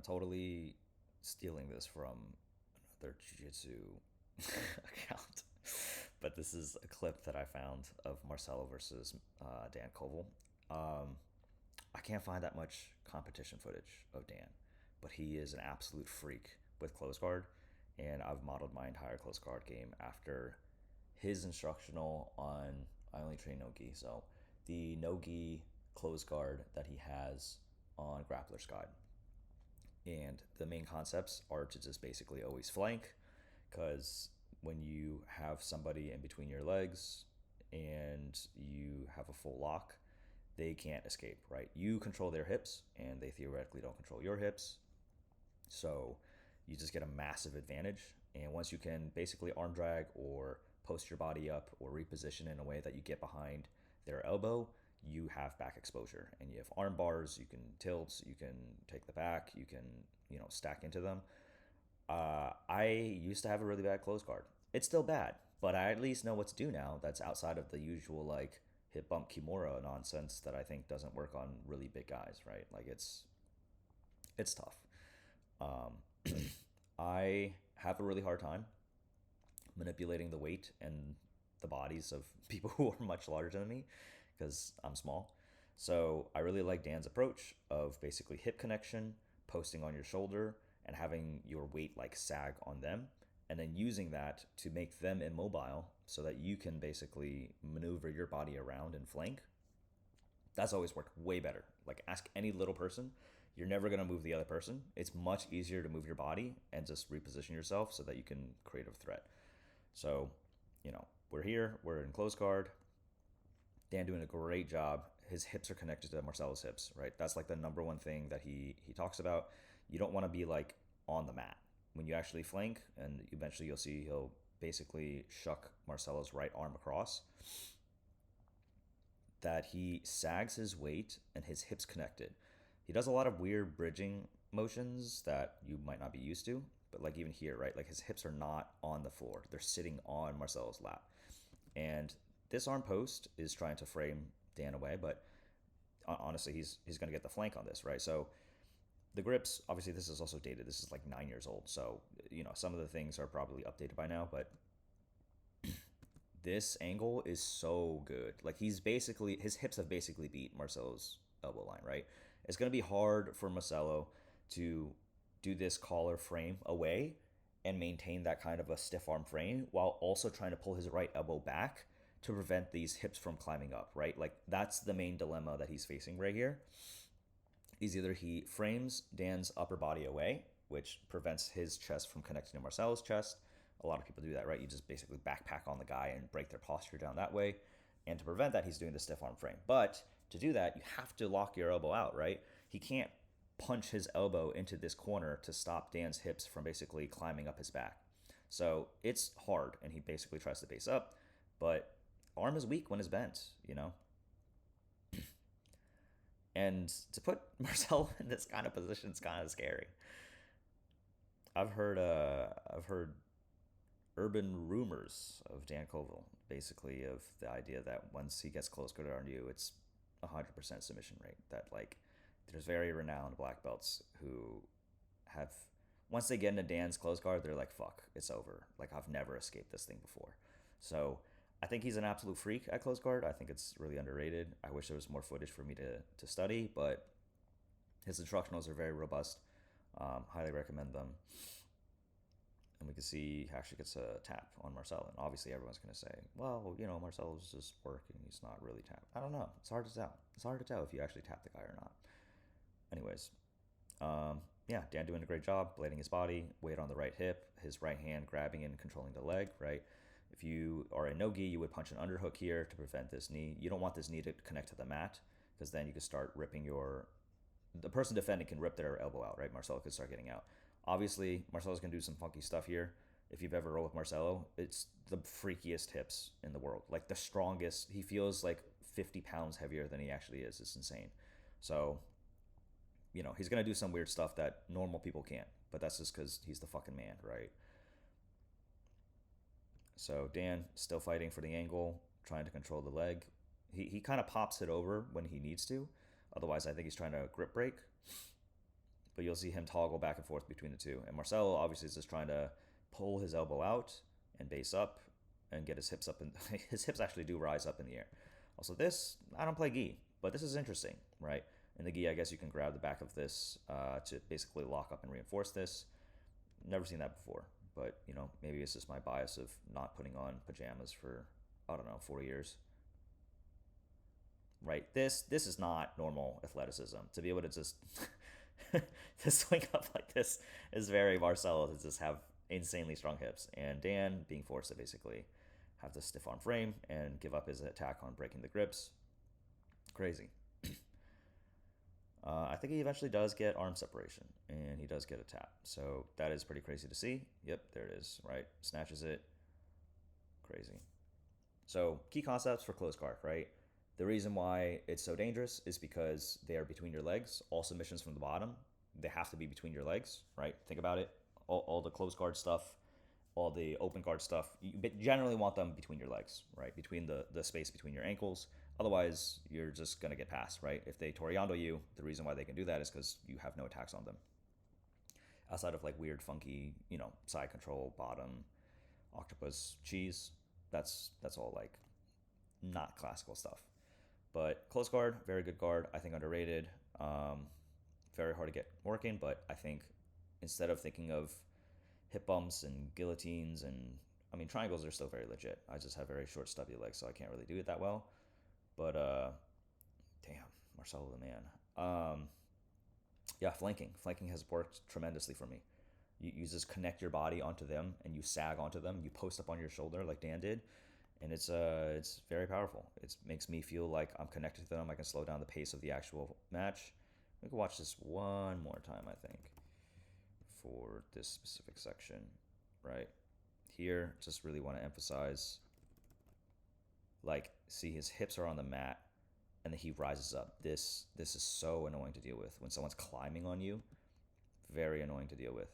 totally stealing this from another jiu-jitsu account, but this is a clip that I found of Marcelo versus Dan Covel. I can't find that much competition footage of Dan, but he is an absolute freak with close guard, and I've modeled my entire close guard game after his instructional on. I only train no gi, so the no gi close guard that he has on Grappler's Guide. And the main concepts are to just basically always flank, because when you have somebody in between your legs and you have a full lock, they can't escape, right? You control their hips and they theoretically don't control your hips. So you just get a massive advantage. And once you can basically arm drag or post your body up or reposition in a way that you get behind their elbow, you have back exposure. And you have arm bars, you can tilt, you can take the back, you can, stack into them. I used to have a really bad close guard. It's still bad, but I at least know what to do now. That's outside of the usual like hip bump kimura nonsense that I think doesn't work on really big guys, right? Like it's tough. I have a really hard time manipulating the weight and the bodies of people who are much larger than me because I'm small. So I really like Dan's approach of basically hip connection, posting on your shoulder, and having your weight like sag on them, and then using that to make them immobile so that you can basically maneuver your body around and flank. That's always worked way better. Like, ask any little person, you're never going to move the other person. It's much easier to move your body and just reposition yourself so that you can create a threat. So, we're here, we're in close guard. Dan doing a great job. His hips are connected to Marcelo's hips, right? That's like the number one thing that he talks about. You don't want to be like on the mat when you actually flank, and eventually you'll see he'll basically shuck Marcelo's right arm across. That he sags his weight and his hips connected. He does a lot of weird bridging motions that you might not be used to, but like even here, right? Like his hips are not on the floor; they're sitting on Marcelo's lap, and this arm post is trying to frame Dan away, but honestly, he's going to get the flank on this, right? So the grips, obviously, this is also dated. This is like 9 years old, so some of the things are probably updated by now, but this angle is so good. Like his hips have basically beat Marcelo's elbow line, right? It's going to be hard for Marcelo to do this collar frame away and maintain that kind of a stiff arm frame while also trying to pull his right elbow back to prevent these hips from climbing up, right? Like that's the main dilemma that he's facing right here. Is either he frames Dan's upper body away, which prevents his chest from connecting to Marcelo's chest. A lot of people do that, right? You just basically backpack on the guy and break their posture down that way. And to prevent that, he's doing the stiff arm frame. But to do that, you have to lock your elbow out, right? He can't punch his elbow into this corner to stop Dan's hips from basically climbing up his back. So it's hard, and he basically tries to base up, but arm is weak when it's bent. And to put Marcelo in this kind of position is kind of scary. I've heard urban rumors of Dan Covel, basically of the idea that once he gets close guard on you, it's 100% submission rate. That like there's very renowned black belts who have once they get into Dan's close guard, they're like, fuck, it's over. Like I've never escaped this thing before. So I think he's an absolute freak at close guard. I think it's really underrated. I wish there was more footage for me to study, but his instructionals are very robust. Highly recommend them. And we can see he actually gets a tap on Marcelo. And obviously everyone's going to say, well, Marcelo's just working. He's not really tapped. I don't know. It's hard to tell. It's hard to tell if you actually tap the guy or not. Anyways, yeah, Dan doing a great job, blading his body, weight on the right hip, his right hand grabbing and controlling the leg, right? If you are in no-gi, you would punch an underhook here to prevent this knee. You don't want this knee to connect to the mat because then you could start ripping the person defending can rip their elbow out, right? Marcelo could start getting out. Obviously, Marcelo's going to do some funky stuff here. If you've ever rolled with Marcelo, it's the freakiest hips in the world. Like the strongest. He feels like 50 pounds heavier than he actually is. It's insane. So, he's going to do some weird stuff that normal people can't. But that's just because he's the fucking man, right? So Dan still fighting for the angle, trying to control the leg. He kind of pops it over when he needs to. Otherwise, I think he's trying to grip break. But but you'll see him toggle back and forth between the two. And Marcelo obviously is just trying to pull his elbow out and base up and get his hips up, and his hips actually do rise up in the air. Also, this, I don't play gi, but this is interesting, right? In the gi, I guess you can grab the back of this to basically lock up and reinforce this. Never seen that before, but you know, maybe it's just my bias of not putting on pajamas for, I don't know, 4 years. Right? This is not normal athleticism. To be able to just to swing up like this is very Marcelo, to just have insanely strong hips. And Dan being forced to basically have the stiff arm frame and give up his attack on breaking the grips. Crazy. I think he eventually does get arm separation, and he does get a tap. So that is pretty crazy to see. Yep, there it is, right? Snatches it. Crazy. So key concepts for close guard, right? The reason why it's so dangerous is because they are between your legs. All submissions from the bottom, they have to be between your legs, right? Think about it. All the close guard stuff, all the open guard stuff, you generally want them between your legs, right? Between the space between your ankles. Otherwise, you're just going to get past, right? If they Toriando you, the reason why they can do that is because you have no attacks on them. Outside of like weird, funky, you know, side control, bottom, octopus, cheese, that's all like not classical stuff. But close guard, very good guard. I think underrated. Very hard to get working, but I think instead of thinking of hip bumps and guillotines and, I mean, triangles are still very legit. I just have very short, stubby legs, so I can't really do it that well. But, damn, Marcelo the man. Yeah, flanking. Flanking has worked tremendously for me. You just connect your body onto them, and you sag onto them. You post up on your shoulder like Dan did, and it's very powerful. It makes me feel like I'm connected to them. I can slow down the pace of the actual match. We can watch this one more time, I think, for this specific section, right? Here, just really want to emphasize, like, see his hips are on the mat, and then he rises up. This is so annoying to deal with. When someone's climbing on you, very annoying to deal with.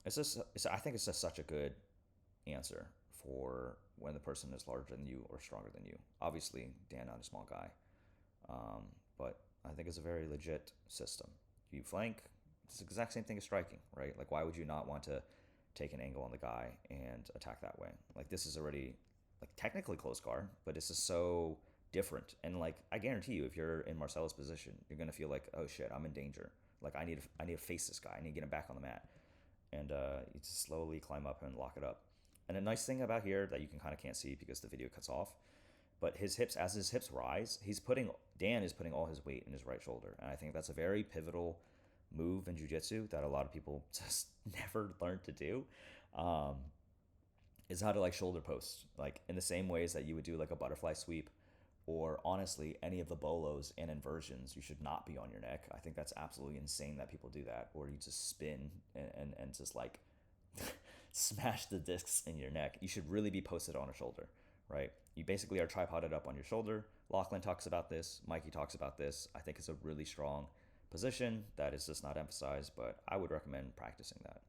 I think it's just such a good answer for when the person is larger than you or stronger than you. Obviously, Dan not a small guy, but I think it's a very legit system. You flank, it's the exact same thing as striking, right? Like, why would you not want to take an angle on the guy and attack that way? Like, this is already, like, technically close guard, but it's just so different. And, like, I guarantee you, if you're in Marcelo's position, you're going to feel like, oh shit, I'm in danger. Like, I need to face this guy. I need to get him back on the mat. And you just slowly climb up and lock it up. And a nice thing about here that you can't see because the video cuts off, but his hips, as his hips rise, Dan is putting all his weight in his right shoulder. And I think that's a very pivotal move in jiu-jitsu that a lot of people just never learned to do, is how to, like, shoulder post, like in the same ways that you would do like a butterfly sweep, or honestly any of the bolos and inversions. You should not be on your neck. I think that's absolutely insane that people do that, or you just spin and just like smash the discs in your neck. You should really be posted on a shoulder, right? You basically are tripoded up on your shoulder. Lachlan talks about this. Mikey talks about this. I think it's a really strong position that is just not emphasized, but I would recommend practicing that.